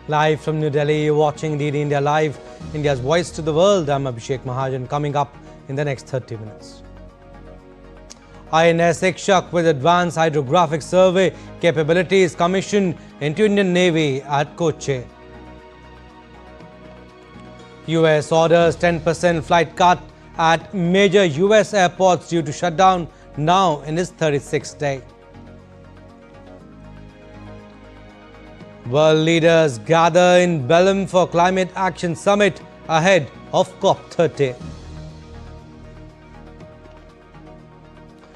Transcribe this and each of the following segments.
Live from New Delhi, you're watching DD India Live, India's voice to the world. I'm Abhishek Mahajan. Coming up in the next 30 minutes. INS Ikshak with advanced hydrographic survey capabilities commissioned into Indian Navy at Kochi. US orders 10% flight cut at major US airports due to shutdown, now in its 36th day. World leaders gather in Belém for Climate Action Summit ahead of COP30.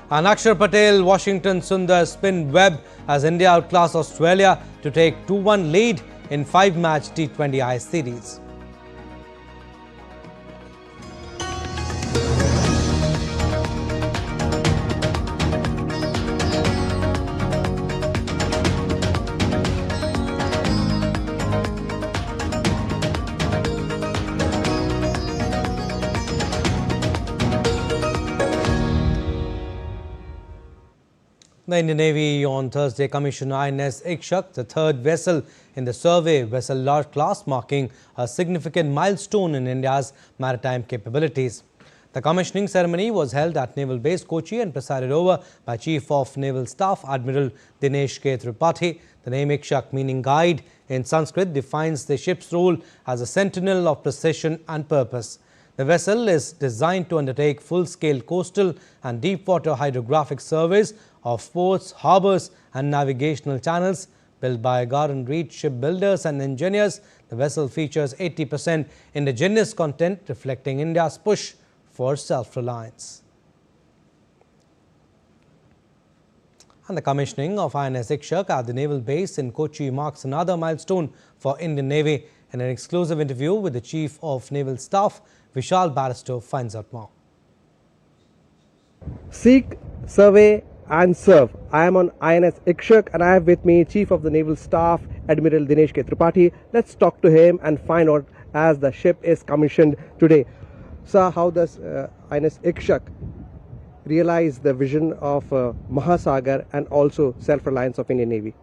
And Akshay Patel, Washington Sundar spin web as India outclassed Australia to take 2-1 lead in 5-match T20 I series. The Indian Navy on Thursday commissioned INS Ikshak, the third vessel in the survey vessel large class, marking a significant milestone in India's maritime capabilities. The commissioning ceremony was held at Naval Base Kochi and presided over by Chief of Naval Staff Admiral Dinesh K. Tripathi. The name Ikshak, meaning guide in Sanskrit, defines the ship's role as a sentinel of precision and purpose. The vessel is designed to undertake full-scale coastal and deep-water hydrographic surveys of ports, harbours and navigational channels. Built by Garden Reed shipbuilders and engineers, the vessel features 80% indigenous content, reflecting India's push for self-reliance. And the commissioning of INS Ikshak at the naval base in Kochi marks another milestone for Indian Navy. In an exclusive interview with the Chief of Naval Staff, Vishal Barrister finds out more. Seek, survey and serve. I am on INS Ikshak and I have with me Chief of the Naval Staff Admiral Dinesh K. Tripathi. Let's talk to him and find out as the ship is commissioned today. Sir, how does INS Ikshak realize the vision of Mahasagar and also self-reliance of Indian Navy?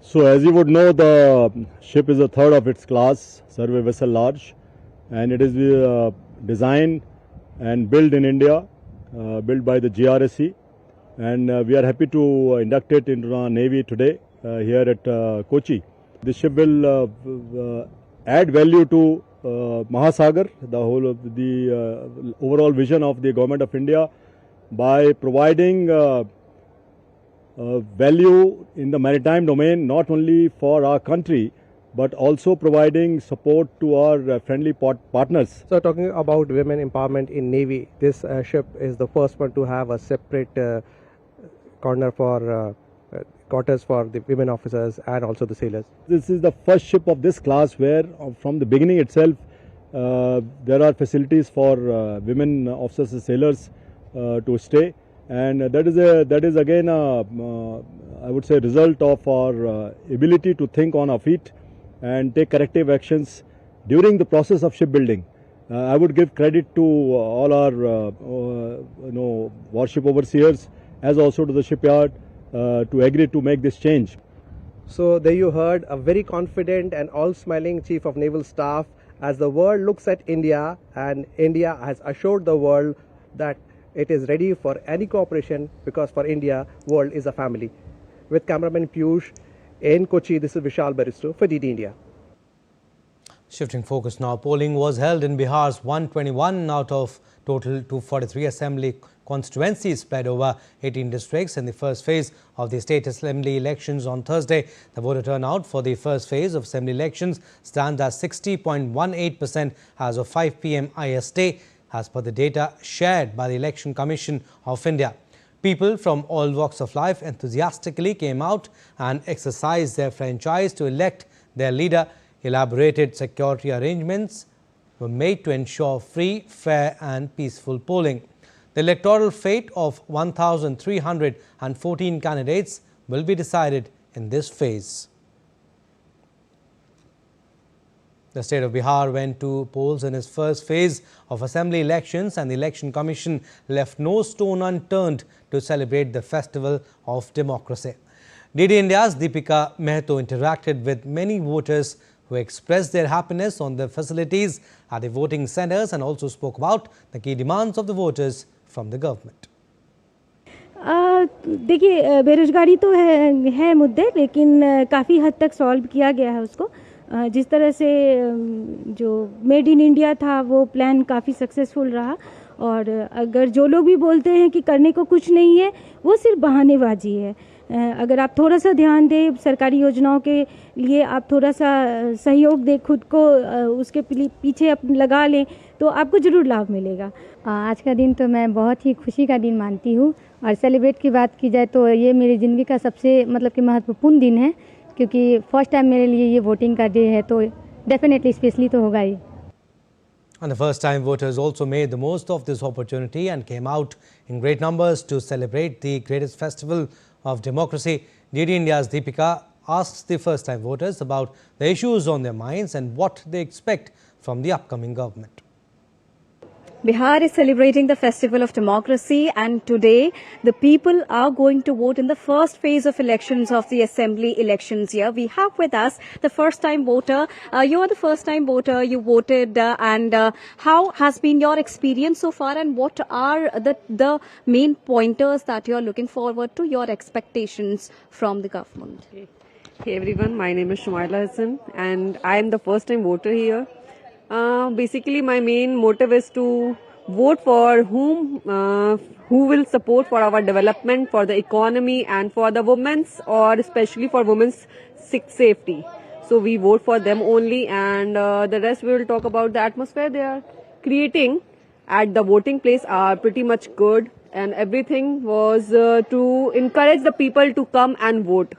So as you would know, the ship is a third of its class, survey vessel large, and it is designed and built in India, built by the GRSE, and we are happy to induct it into our Navy today here at Kochi. This ship will add value to Mahasagar, the whole of the overall vision of the Government of India, by providing value in the maritime domain, not only for our country, but also providing support to our friendly partners. So talking about women empowerment in Navy, this ship is the first one to have a separate corner for quarters for the women officers and also the sailors. This is the first ship of this class where from the beginning itself there are facilities for women officers and sailors to stay, and that is again I would say result of our ability to think on our feet and take corrective actions during the process of shipbuilding. I would give credit to all our warship overseers as also to the shipyard to agree to make this change. So there you heard a very confident and all-smiling Chief of Naval Staff as the world looks at India, and India has assured the world that it is ready for any cooperation because for India, world is a family. With cameraman Piyush in Kochi, this is Vishal Barrister for DD India. Shifting focus now, polling was held in Bihar's 121 out of total 243 assembly constituencies spread over 18 districts in the first phase of the state assembly elections on Thursday. The voter turnout for the first phase of assembly elections stands at 60.18% as of 5 p.m. IST, as per the data shared by the Election Commission of India. People from all walks of life enthusiastically came out and exercised their franchise to elect their leader. Elaborated security arrangements were made to ensure free, fair and peaceful polling. The electoral fate of 1,314 candidates will be decided in this phase. The state of Bihar went to polls in its first phase of assembly elections, and the Election Commission left no stone unturned to celebrate the festival of democracy. DD India's Deepika Mehto interacted with many voters who expressed their happiness on the facilities at the voting centres and also spoke about the key demands of the voters from the government. देखिए, बेरोजगारी तो है मुद्दे, लेकिन काफ़ी हद तक solve किया गया है उसको। जिस तरह से जो मेड इन इंडिया था वो प्लान काफ़ी सक्सेसफुल रहा, और अगर जो लोग भी बोलते हैं कि करने को कुछ नहीं है, वो सिर्फ बहानेबाजी है। अगर आप थोड़ा सा ध्यान दें, सरकारी योजनाओं के लिए आप थोड़ा सा सहयोग दें, खुद को उसके पीछे लगा लें, तो आपको ज़रूर लाभ मिलेगा। आज का दिन तो मैं बहुत ही खुशी का दिन मानती हूँ, और सेलिब्रेट की बात की जाए तो ये मेरी ज़िंदगी का सबसे मतलब कि महत्वपूर्ण दिन है, क्योंकि फर्स्ट टाइम मेरे लिए ये वोटिंग का डे है, तो डेफिनेटली स्पेशली तो होगा ही। And the first-time voters also made the most of this opportunity and came out in great numbers to celebrate the greatest festival of democracy. DD India's Deepika asked the first-time voters about the issues on their minds and what they expect from the upcoming government. Bihar is celebrating the festival of democracy, and today the people are going to vote in the first phase of elections of the assembly elections here. We have with us the first time voter. You are the first time voter, you voted, and how has been your experience so far, and what are the main pointers that you are looking forward to, your expectations from the government? Hey everyone, my name is Shumaila Hassan and I am the first time voter here. Basically, my main motive is to vote for who will support for our development, for the economy and for the women's, or especially for women's safety. So we vote for them only, and the rest we will talk about. The atmosphere they are creating at the voting place are pretty much good, and everything was to encourage the people to come and vote.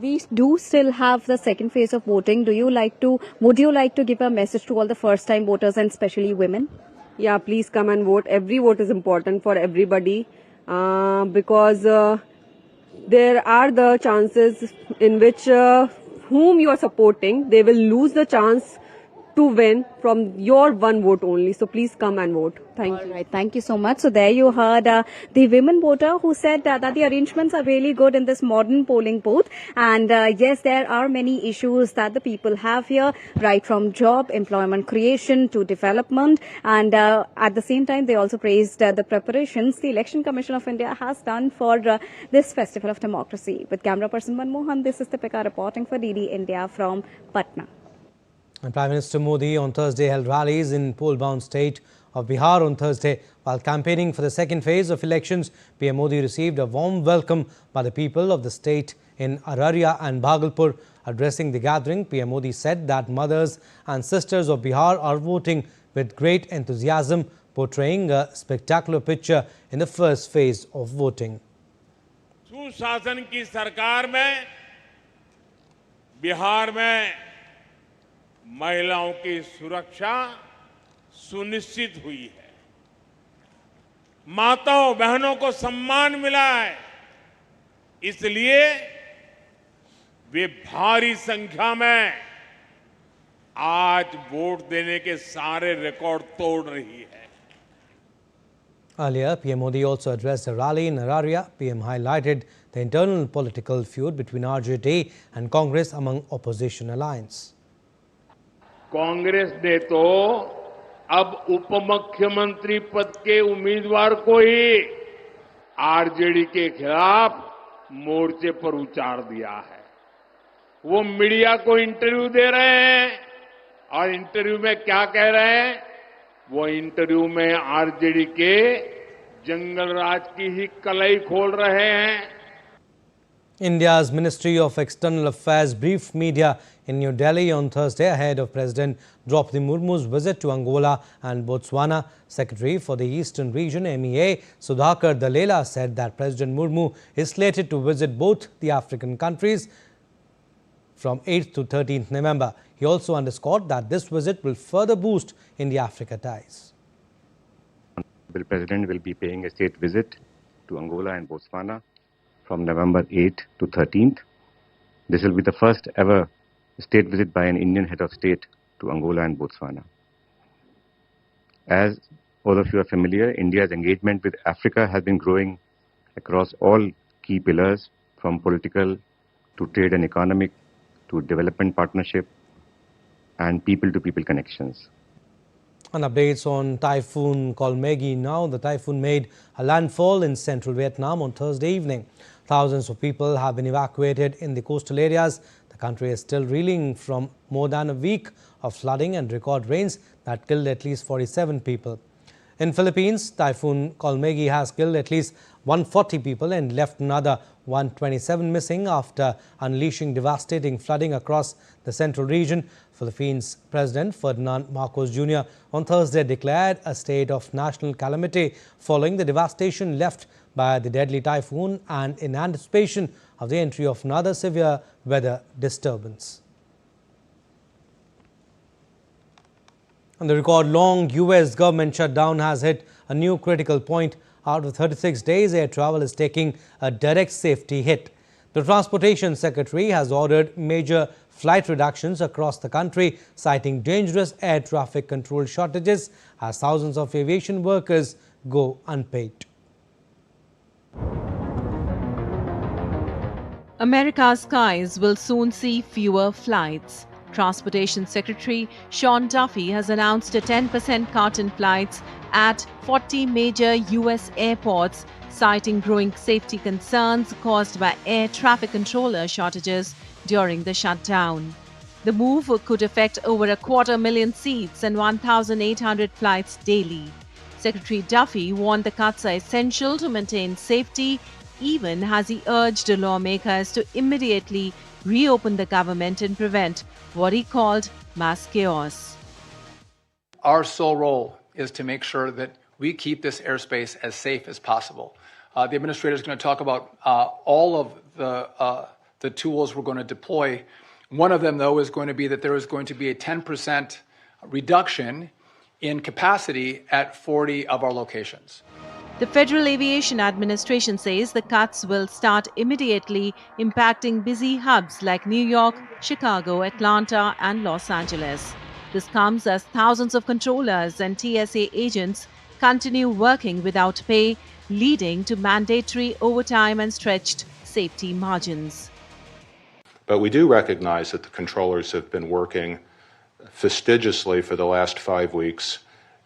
We do still have the second phase of voting. Would you like to give a message to all the first time voters and especially women? Yeah, please come and vote. Every vote is important for everybody, because there are the chances in which whom you are supporting, they will lose the chance to win from your one vote only. So please come and vote. Thank you. All right, thank you so much. So there you heard the women voter who said that the arrangements are really good in this modern polling booth. And yes, there are many issues that the people have here, right from job, employment creation to development. And at the same time, they also praised the preparations the Election Commission of India has done for this festival of democracy. With camera person Manmohan, this is Deepika reporting for DD India from Patna. And Prime Minister Modi on Thursday held rallies in poll-bound state of Bihar on Thursday. While campaigning for the second phase of elections, PM Modi received a warm welcome by the people of the state in Araria and Bhagalpur. Addressing the gathering, PM Modi said that mothers and sisters of Bihar are voting with great enthusiasm, portraying a spectacular picture in the first phase of voting. सुशासन की सरकार में बिहार में महिलाओं की सुरक्षा सुनिश्चित हुई है। माताओं बहनों को सम्मान मिला है, इसलिए वे भारी संख्या में आज वोट देने के सारे रिकॉर्ड तोड़ रही है। Earlier, PM Modi also addressed a rally in Araria. PM highlighted the internal political feud between RJD and Congress among opposition alliance. Congress ने तो अब उप मुख्यमंत्री पद के उम्मीदवार को ही आरजेडी के खिलाफ मोर्चे पर उतार दिया है। वो मीडिया को इंटरव्यू दे रहे हैं और इंटरव्यू में क्या कह रहे हैं? वो इंटरव्यू में आरजेडी के जंगल राज की ही कलई खोल रहे हैं। India's Ministry of External Affairs briefed media in New Delhi on Thursday ahead of President Draupadi Murmu's visit to Angola and Botswana. Secretary for the Eastern Region, MEA, Sudhakar Dalela, said that President Murmu is slated to visit both the African countries from 8th to 13th November. He also underscored that this visit will further boost India-Africa ties. The President will be paying a state visit to Angola and Botswana from November 8th to 13th. This will be the first ever state visit by an Indian head of state to Angola and Botswana. As all of you are familiar, India's engagement with Africa has been growing across all key pillars, from political, to trade and economic, to development partnership, and people-to-people connections. And updates on typhoon Kolmegi now. The typhoon made a landfall in central Vietnam on Thursday evening. Thousands of people have been evacuated in the coastal areas. The country is still reeling from more than a week of flooding and record rains that killed at least 47 people. In Philippines, Typhoon Kolmegi has killed at least 140 people and left another 127 missing after unleashing devastating flooding across the central region. Philippines President Ferdinand Marcos Jr. on Thursday declared a state of national calamity following the devastation left by the deadly typhoon and in anticipation of the entry of another severe weather disturbance. And the record-long U.S. government shutdown has hit a new critical point. Out of 36 days, air travel is taking a direct safety hit. The Transportation Secretary has ordered major flight reductions across the country, citing dangerous air traffic control shortages as thousands of aviation workers go unpaid. America's skies will soon see fewer flights. Transportation Secretary Sean Duffy has announced a 10% cut in flights at 40 major U.S. airports, citing growing safety concerns caused by air traffic controller shortages during the shutdown. The move could affect over 250,000 seats and 1,800 flights daily. Secretary Duffy warned the cuts are essential to maintain safety, even as he urged lawmakers to immediately reopen the government and prevent what he called mass chaos. Our sole role is to make sure that we keep this airspace as safe as possible. The administrator is going to talk about all of the tools we're going to deploy. One of them, though, is going to be that there is going to be a 10% reduction in capacity at 40 of our locations. The Federal Aviation Administration says the cuts will start immediately, impacting busy hubs like New York, Chicago, Atlanta, and Los Angeles. This comes as thousands of controllers and TSA agents continue working without pay, leading to mandatory overtime and stretched safety margins. But we do recognize that the controllers have been working fastidiously for the last 5 weeks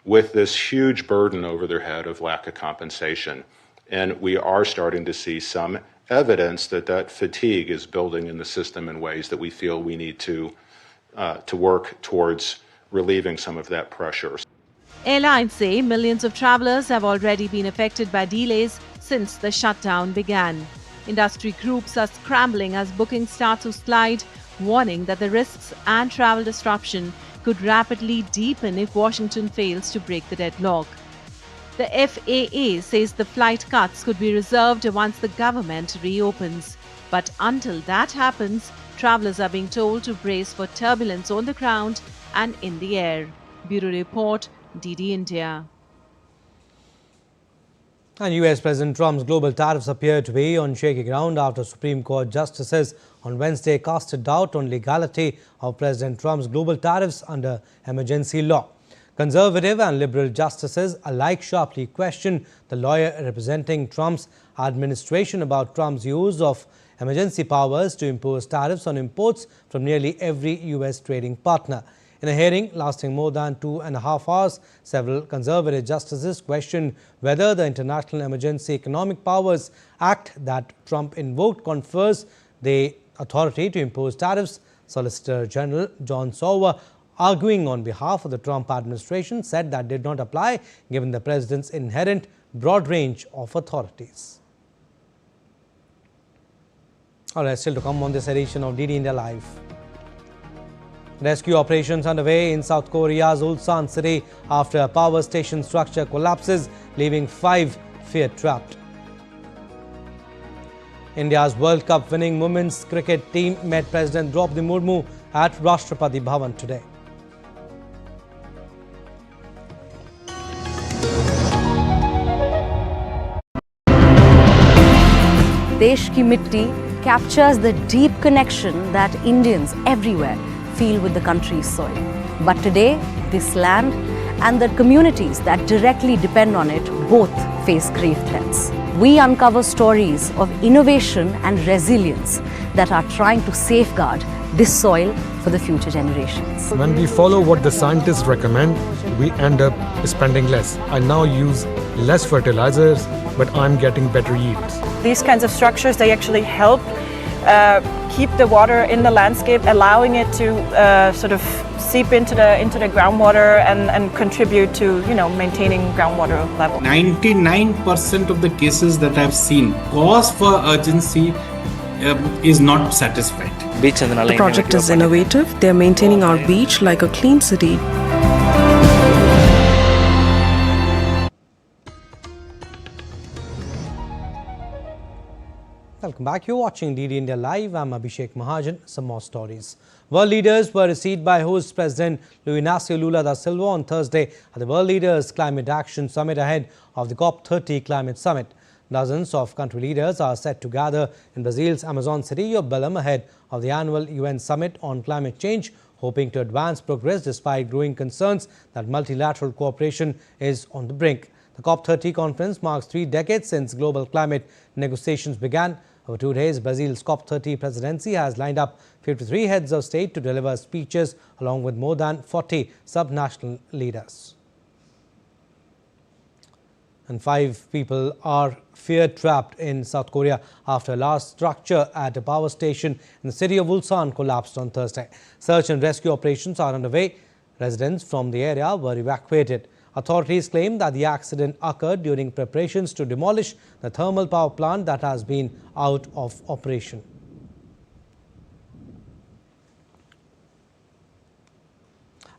with this huge burden over their head of lack of compensation. And we are starting to see some evidence that that fatigue is building in the system in ways that we feel we need to work towards relieving some of that pressure. Airlines say millions of travelers have already been affected by delays since the shutdown began. Industry groups are scrambling as bookings start to slide, warning that the risks and travel disruption could rapidly deepen if Washington fails to break the deadlock. The FAA says the flight cuts could be reserved once the government reopens. But until that happens, travelers are being told to brace for turbulence on the ground and in the air. Bureau Report, DD India. And US President Trump's global tariffs appear to be on shaky ground after Supreme Court justices on Wednesday casted doubt on legality of President Trump's global tariffs under emergency law. Conservative and liberal justices alike sharply questioned the lawyer representing Trump's administration about Trump's use of emergency powers to impose tariffs on imports from nearly every US trading partner. In a hearing lasting more than 2.5 hours, several conservative justices questioned whether the International Emergency Economic Powers Act that Trump invoked confers the authority to impose tariffs. Solicitor General John Sauer, arguing on behalf of the Trump administration, said that did not apply given the president's inherent broad range of authorities. All right, still to come on this edition of DD India Live. Rescue operations underway in South Korea's Ulsan city after a power station structure collapses, leaving 5 fear-trapped. India's World Cup winning women's cricket team met President Draupadi Murmu at Rashtrapati Bhavan today. Desh ki mitti captures the deep connection that Indians everywhere feel with the country's soil. But today, this land and the communities that directly depend on it both face grave threats. we uncover stories of innovation and resilience that are trying to safeguard this soil for the future generations. When we follow what the scientists recommend, we end up spending less. I now use less fertilizers, but I'm getting better yields. These kinds of structures, they actually help keep the water in the landscape, allowing it to sort of seep into the groundwater and contribute to, maintaining groundwater level. 99% of the cases that I've seen, cause for urgency is not satisfied. The project is innovative. They are maintaining our beach like a clean city. Welcome back. You're watching DD India Live. I'm Abhishek Mahajan. Some more stories. World leaders were received by host President Luiz Inácio Lula da Silva on Thursday at the World Leaders Climate Action Summit ahead of the COP30 Climate Summit. Dozens of country leaders are set to gather in Brazil's Amazon city of Belém ahead of the annual UN Summit on Climate Change, hoping to advance progress despite growing concerns that multilateral cooperation is on the brink. The COP30 conference marks 3 decades since global climate negotiations began. Over 2 days, Brazil's COP30 presidency has lined up 53 heads of state to deliver speeches along with more than 40 subnational leaders. And 5 people are fear-trapped in South Korea after a large structure at a power station in the city of Ulsan collapsed on Thursday. Search and rescue operations are underway. Residents from the area were evacuated. Authorities claim that the accident occurred during preparations to demolish the thermal power plant that has been out of operation.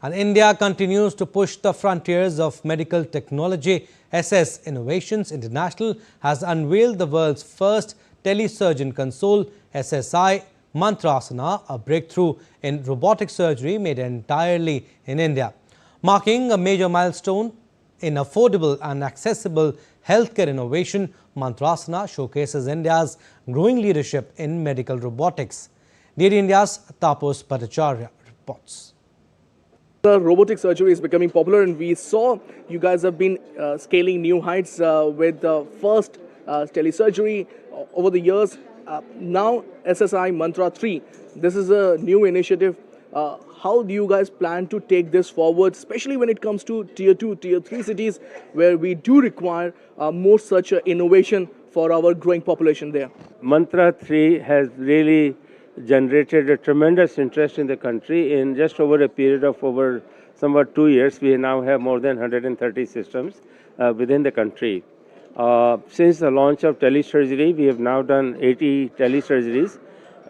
And India continues to push the frontiers of medical technology. SS Innovations International has unveiled the world's first telesurgeon console, SSI Mantrasana, a breakthrough in robotic surgery made entirely in India. Marking a major milestone in affordable and accessible healthcare innovation, Mantrasana showcases India's growing leadership in medical robotics. DD India's Tapas Bhattacharya reports. Robotic surgery is becoming popular, and we saw you guys have been scaling new heights with the first telesurgery over the years. Now SSI Mantra 3, this is a new initiative. How do you guys plan to take this forward, especially when it comes to tier 2, tier 3 cities where we do require more such innovation for our growing population there? Mantra 3 has really generated a tremendous interest in the country. In just over a period of over somewhat 2 years, we now have more than 130 systems within the country. Since the launch of telesurgery, we have now done 80 telesurgeries,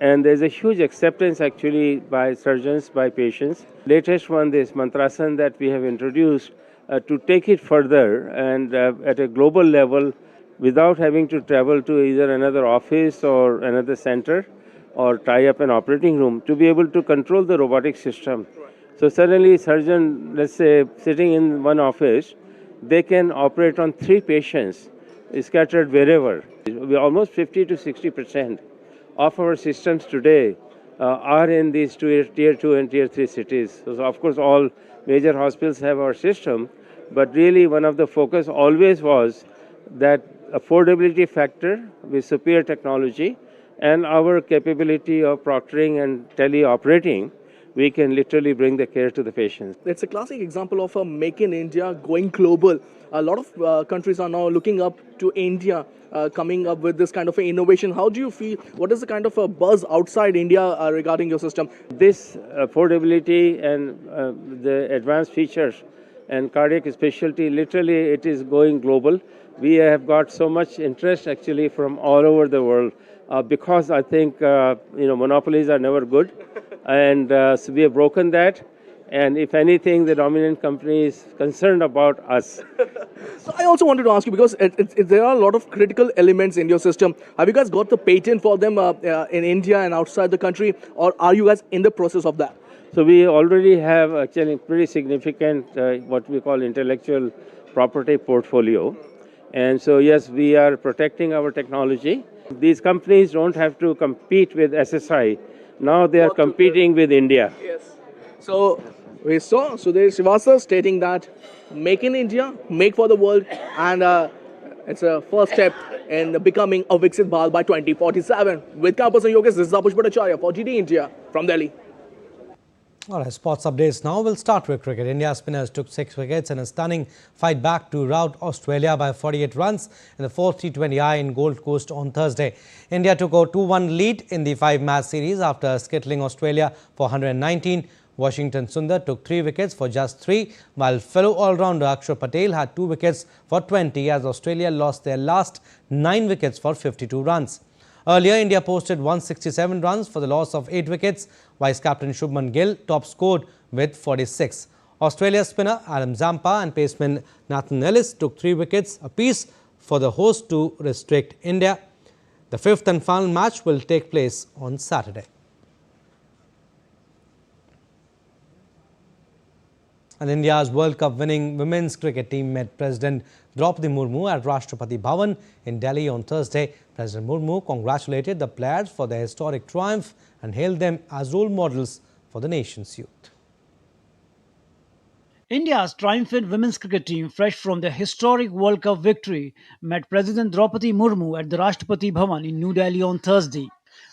and there's a huge acceptance actually by surgeons, by patients. Latest one, this Mantrasan that we have introduced to take it further and at a global level without having to travel to either another office or another center or tie up an operating room, to be able to control the robotic system. So suddenly surgeon, let's say, sitting in one office, they can operate on 3 patients scattered wherever. We almost 50 to 60% of our systems today are in these tier 2 and tier 3 cities. So of course all major hospitals have our system, but really one of the focus always was that affordability factor with superior technology and our capability of proctoring and teleoperating, we can literally bring the care to the patients. It's a classic example of a Make in India going global. A lot of countries are now looking up to India, coming up with this kind of innovation. How do you feel? What is the kind of a buzz outside India regarding your system? This affordability and the advanced features and cardiac specialty, literally it is going global. We have got so much interest actually from all over the world. Because I think monopolies are never good, and so we have broken that. And if anything, the dominant company is concerned about us. So I also wanted to ask you, because there are a lot of critical elements in your system. Have you guys got the patent for them in India and outside the country, or are you guys in the process of that? So we already have actually pretty significant what we call intellectual property portfolio, and so yes, we are protecting our technology. These companies don't have to compete with SSI. Now they are competing with India. Yes. So we saw Sudhir Srivastava stating that make in India, make for the world, and It's a first step in becoming a Viksit Bharat by 2047. With campus and Yogesh, this is Apush Bhattacharya for GD India from Delhi. All right, sports updates now. We'll start with cricket. India spinners took 6 wickets in a stunning fight back to rout Australia by 48 runs in the 4th T20I in Gold Coast on Thursday. India took a 2-1 lead in the 5-match series after skittling Australia for 119. Washington Sundar took 3 wickets for just 3, while fellow all-rounder Akshay Patel had 2 wickets for 20 as Australia lost their last 9 wickets for 52 runs. Earlier, India posted 167 runs for the loss of 8 wickets. Vice-captain Shubman Gill top scored with 46. Australia's spinner Adam Zampa and paceman Nathan Ellis took 3 wickets apiece for the hosts to restrict India. The 5th and final match will take place on Saturday. And India's World Cup winning women's cricket team met President Draupadi Murmu at Rashtrapati Bhavan in Delhi on Thursday. President Murmu congratulated the players for their historic triumph and hailed them as role models for the nation's youth. India's triumphant women's cricket team, fresh from their historic World Cup victory, met President Draupadi Murmu at the Rashtrapati Bhavan in New Delhi on Thursday.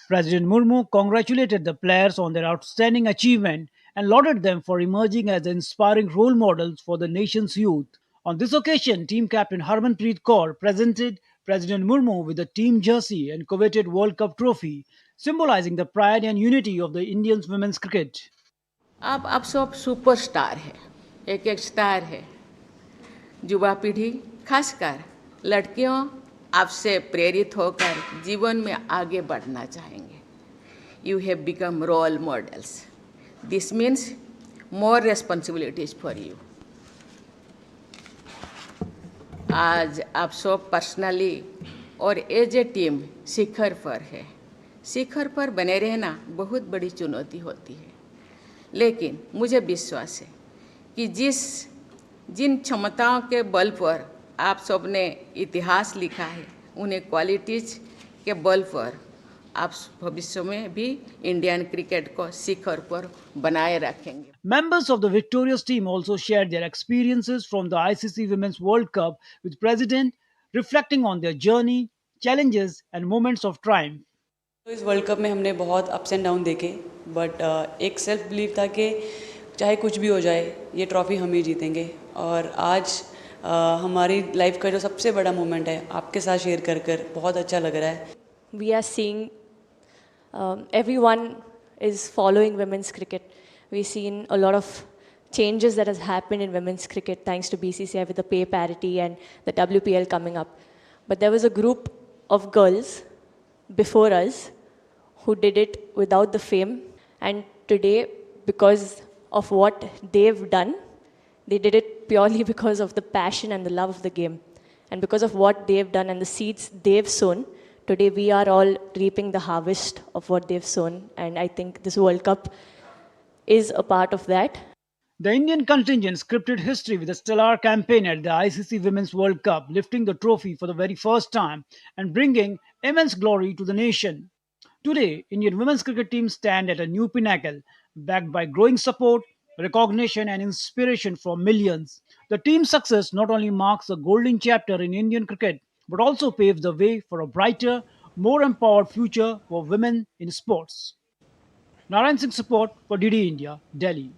President Murmu congratulated the players on their outstanding achievement and lauded them for emerging as inspiring role models for the nation's youth. On this occasion, team captain Harmanpreet Kaur presented President Murmu with the team jersey and coveted World Cup trophy, symbolizing the pride and unity of the Indian women's cricket. आप सब superstar है, एक star है। युवा पीढ़ी खासकर लड़कियों आपसे प्रेरित होकर जीवन में आगे बढ़ना चाहेंगे। You have become role models. This means more responsibilities for you. आज आप सब पर्सनली और एज ए टीम शिखर पर है। शिखर पर बने रहना बहुत बड़ी चुनौती होती है, लेकिन मुझे विश्वास है कि जिन क्षमताओं के बल पर आप सब ने इतिहास लिखा है, उन्हें क्वालिटीज के बल पर आप भविष्य में भी इंडियन क्रिकेट को शिखर पर बनाए रखेंगे. Members of the victorious team also shared their experiences from the ICC Women's World Cup with President, reflecting on their journey, challenges and moments of triumph. तो इस वर्ल्ड कप में हमने बहुत अप्स एंड डाउन देखे, but एक self believe था कि चाहे कुछ भी हो जाए ये ट्रॉफी हम ही जीतेंगे. और आज हमारी लाइफ का जो सबसे बड़ा मोमेंट है आपके साथ शेयर कर बहुत अच्छा लग रहा है. We are seeing everyone is following women's cricket. We've seen a lot of changes that has happened in women's cricket thanks to BCCI with the pay parity and the WPL coming up. But there was a group of girls before us who did it without the fame, and today, because of what they've done, they did it purely because of the passion and the love of the game. And because of what they've done and the seeds they've sown, today we are all reaping the harvest of what they've sown. And I think this World Cup is a part of that. The Indian contingent scripted history with a stellar campaign at the ICC Women's World Cup, lifting the trophy for the very first time and bringing immense glory to the nation. Today, Indian women's cricket team stand at a new pinnacle, backed by growing support, recognition and inspiration from millions. The team's success not only marks a golden chapter in Indian cricket, but also paves the way for a brighter, more empowered future for women in sports. Narayan Singh Support for DD India, Delhi.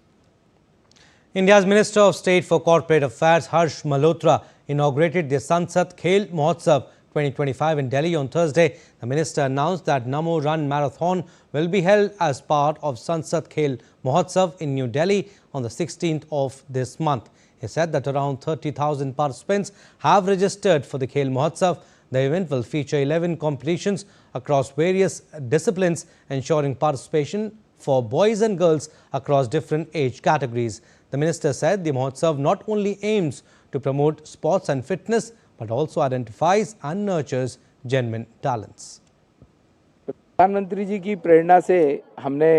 India's Minister of State for Corporate Affairs Harsh Malhotra inaugurated the Sansad Khel Mahotsav 2025 in Delhi on Thursday. The minister announced that Namo Run Marathon will be held as part of Sansad Khel Mahotsav in New Delhi on the 16th of this month. He said that around 30,000 participants have registered for the Khel Mahotsav. The event will feature 11 competitions across various disciplines, ensuring participation for boys and girls across different age categories. The minister said the Mahotsav not only aims to promote sports and fitness, but also identifies and nurtures genuine talents. प्रधानमंत्री जी की प्रेरणा से हमने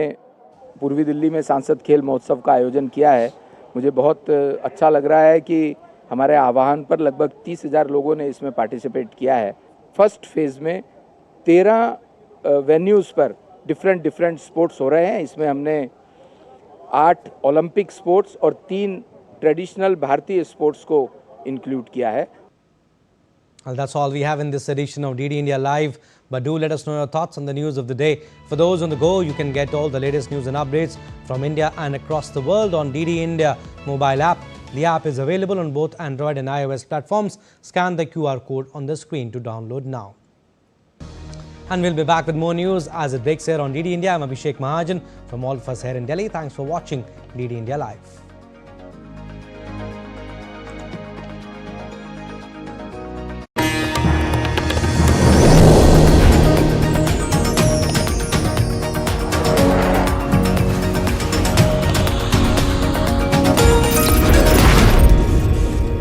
पूर्वी दिल्ली में सांसद खेल महोत्सव का आयोजन किया है. मुझे बहुत अच्छा लग रहा है कि हमारे आह्वान पर लगभग 30,000 लोगों ने इसमें पार्टिसिपेट किया है. फर्स्ट फेज़ में 13 वेन्यूज़ पर डिफरेंट स्पोर्ट्स हो रहे हैं. इसमें हमने 8 ओलंपिक स्पोर्ट्स और 3 ट्रेडिशनल भारतीय स्पोर्ट्स को इंक्लूड किया है. Well, that's all we have in this edition of DD India Live. But do let us know your thoughts on the news of the day. For those on the go, you can get all the latest news and updates from India and across the world on DD India mobile app. The app is available on both Android and iOS platforms. Scan the QR code on the screen to download now. And we'll be back with more news as it breaks here on DD India. I'm Abhishek Mahajan from all of us here in Delhi. Thanks for watching DD India Live.